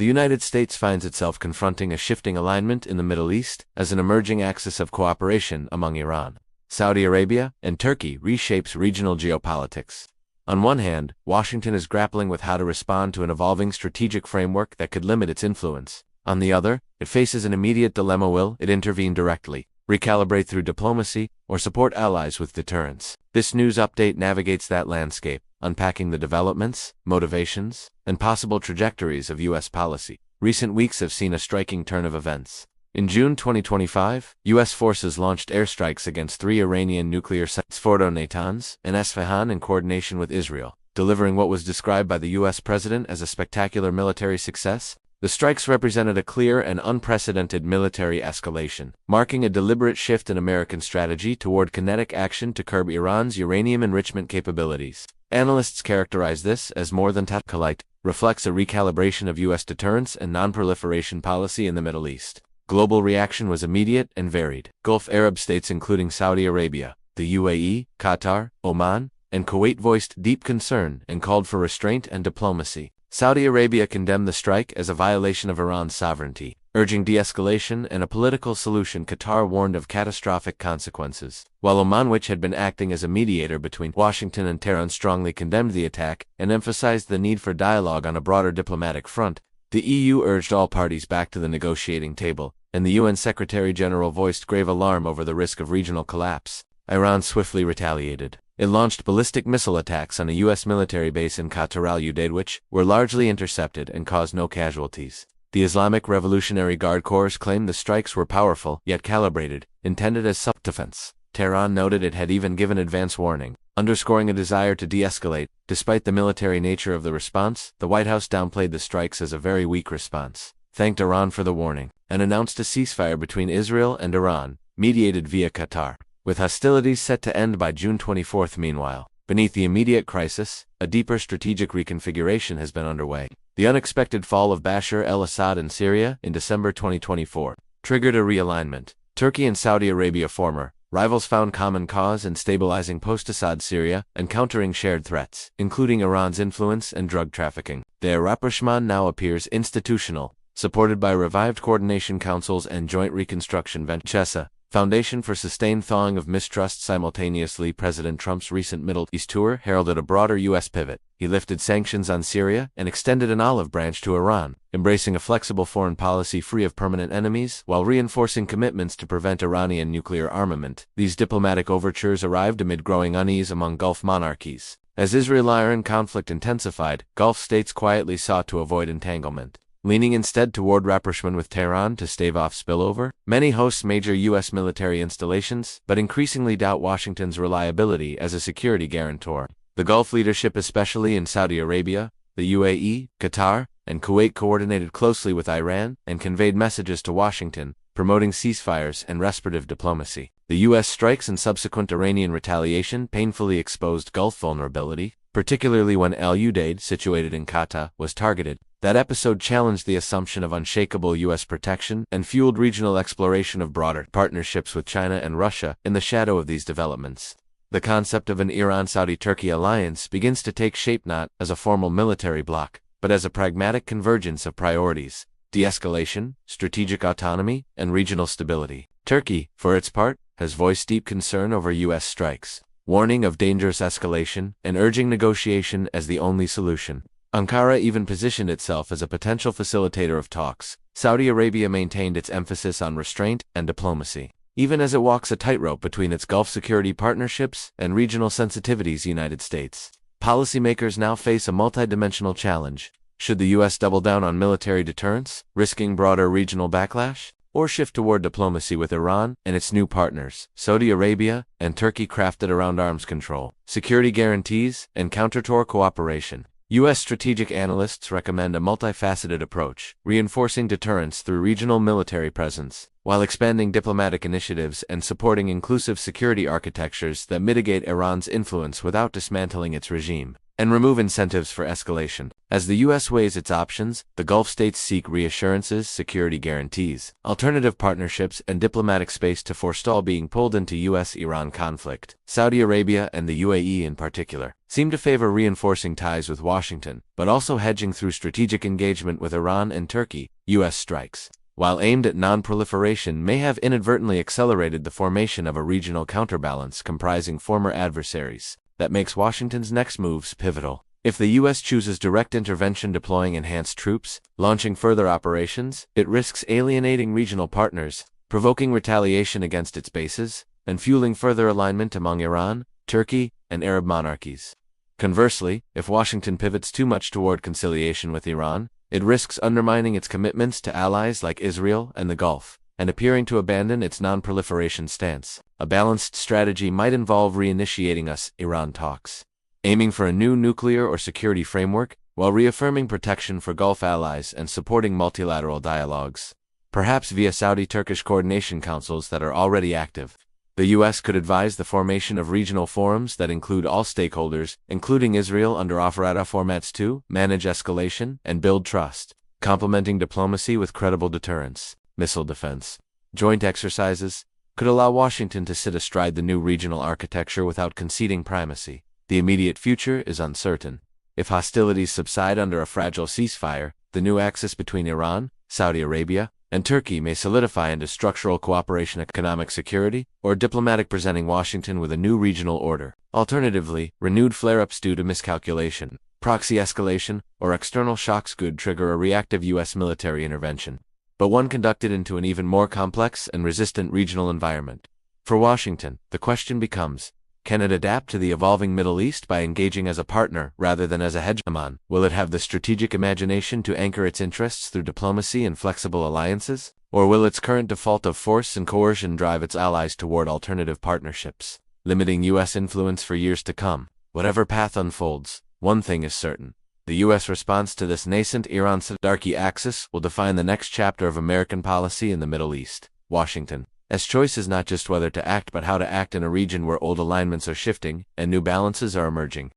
The United States finds itself confronting a shifting alignment in the Middle East as an emerging axis of cooperation among Iran, Saudi Arabia, and Turkey reshapes regional geopolitics. On one hand, Washington is grappling with how to respond to an evolving strategic framework that could limit its influence. On the other, it faces an immediate dilemma: will it intervene directly, recalibrate through diplomacy, or support allies with deterrence? This news update navigates that landscape, unpacking the developments, motivations, and possible trajectories of U.S. policy. Recent weeks have seen a striking turn of events. In June 2025, U.S. forces launched airstrikes against 3 Iranian nuclear sites, Fordo, Natanz, and Esfahan, in coordination with Israel, delivering what was described by the U.S. president as a spectacular military success. The strikes represented a clear and unprecedented military escalation, marking a deliberate shift in American strategy toward kinetic action to curb Iran's uranium enrichment capabilities. Analysts characterize this as more than tactical. It reflects a recalibration of U.S. deterrence and non-proliferation policy in the Middle East. Global reaction was immediate and varied. Gulf Arab states including Saudi Arabia, the UAE, Qatar, Oman, and Kuwait voiced deep concern and called for restraint and diplomacy. Saudi Arabia condemned the strike as a violation of Iran's sovereignty, urging de-escalation and a political solution. Qatar warned of catastrophic consequences, while Oman, which had been acting as a mediator between Washington and Tehran, strongly condemned the attack and emphasized the need for dialogue on a broader diplomatic front. The EU urged all parties back to the negotiating table, and the UN Secretary-General voiced grave alarm over the risk of regional collapse. Iran swiftly retaliated. It launched ballistic missile attacks on a U.S. military base in Qatar al-Udeid, which were largely intercepted and caused no casualties. The Islamic Revolutionary Guard Corps claimed the strikes were powerful, yet calibrated, intended as self-defense. Tehran noted it had even given advance warning, underscoring a desire to de-escalate. Despite the military nature of the response, the White House downplayed the strikes as a very weak response, thanked Iran for the warning, and announced a ceasefire between Israel and Iran, mediated via Qatar, with hostilities set to end by June 24. Meanwhile, beneath the immediate crisis, a deeper strategic reconfiguration has been underway. The unexpected fall of Bashar al-Assad in Syria in December 2024 triggered a realignment. Turkey and Saudi Arabia, former rivals, found common cause in stabilizing post-Assad Syria and countering shared threats, including Iran's influence and drug trafficking. Their rapprochement now appears institutional, supported by revived coordination councils and joint reconstruction ventures, foundation for sustained thawing of mistrust. Simultaneously, President Trump's recent Middle East tour heralded a broader U.S. pivot. He lifted sanctions on Syria and extended an olive branch to Iran, embracing a flexible foreign policy free of permanent enemies while reinforcing commitments to prevent Iranian nuclear armament. These diplomatic overtures arrived amid growing unease among Gulf monarchies. As Israel-Iran conflict intensified, Gulf states quietly sought to avoid entanglement, leaning instead toward rapprochement with Tehran to stave off spillover. Many host major U.S. military installations, but increasingly doubt Washington's reliability as a security guarantor. The Gulf leadership, especially in Saudi Arabia, the UAE, Qatar, and Kuwait, coordinated closely with Iran and conveyed messages to Washington, promoting ceasefires and respirative diplomacy. The U.S. strikes and subsequent Iranian retaliation painfully exposed Gulf vulnerability, particularly when al-Udeid, situated in Qatar, was targeted. That episode challenged the assumption of unshakable U.S. protection and fueled regional exploration of broader partnerships with China and Russia. In the shadow of these developments, the concept of an Iran-Saudi-Turkey alliance begins to take shape, not as a formal military bloc, but as a pragmatic convergence of priorities: de-escalation, strategic autonomy, and regional stability. Turkey, for its part, has voiced deep concern over U.S. strikes, warning of dangerous escalation and urging negotiation as the only solution. Ankara even positioned itself as a potential facilitator of talks. Saudi Arabia maintained its emphasis on restraint and diplomacy, even as it walks a tightrope between its Gulf security partnerships and regional sensitivities. United States policymakers now face a multidimensional challenge. Should the U.S. double down on military deterrence, risking broader regional backlash, or shift toward diplomacy with Iran and its new partners, Saudi Arabia and Turkey, crafted around arms control, security guarantees, and counterterror cooperation? U.S. strategic analysts recommend a multifaceted approach, reinforcing deterrence through regional military presence, while expanding diplomatic initiatives and supporting inclusive security architectures that mitigate Iran's influence without dismantling its regime. and remove incentives for escalation. As the U.S. weighs its options, the Gulf states seek reassurances, security guarantees, alternative partnerships, and diplomatic space to forestall being pulled into U.S.-Iran conflict. Saudi Arabia, and the UAE in particular, seem to favor reinforcing ties with Washington, but also hedging through strategic engagement with Iran and Turkey. U.S. strikes, while aimed at non-proliferation, may have inadvertently accelerated the formation of a regional counterbalance comprising former adversaries that makes Washington's next moves pivotal. If the U.S. chooses direct intervention, deploying enhanced troops, launching further operations, it risks alienating regional partners, provoking retaliation against its bases, and fueling further alignment among Iran, Turkey, and Arab monarchies. Conversely, if Washington pivots too much toward conciliation with Iran, it risks undermining its commitments to allies like Israel and the Gulf, and appearing to abandon its non-proliferation stance. A balanced strategy might involve reinitiating US-Iran talks, aiming for a new nuclear or security framework, while reaffirming protection for Gulf allies and supporting multilateral dialogues, perhaps via Saudi-Turkish coordination councils that are already active. The U.S. could advise the formation of regional forums that include all stakeholders, including Israel, under Offerata formats to manage escalation and build trust, complementing diplomacy with credible deterrence. Missile defense joint exercises could allow Washington to sit astride the new regional architecture without conceding primacy. The immediate future is uncertain. If hostilities subside under a fragile ceasefire, the new axis between Iran, Saudi Arabia, and Turkey may solidify into structural cooperation, economic security, or diplomatic, presenting Washington with a new regional order. Alternatively, renewed flare-ups due to miscalculation, proxy escalation, or external shocks could trigger a reactive U.S. military intervention, but one conducted into an even more complex and resistant regional environment. For Washington, the question becomes, can it adapt to the evolving Middle East by engaging as a partner rather than as a hegemon? Will it have the strategic imagination to anchor its interests through diplomacy and flexible alliances? Or will its current default of force and coercion drive its allies toward alternative partnerships, limiting U.S. influence for years to come? Whatever path unfolds, one thing is certain. The U.S. response to this nascent Iran-Saudi axis will define the next chapter of American policy in the Middle East. Washington, as choice is not just whether to act but how to act in a region where old alignments are shifting and new balances are emerging.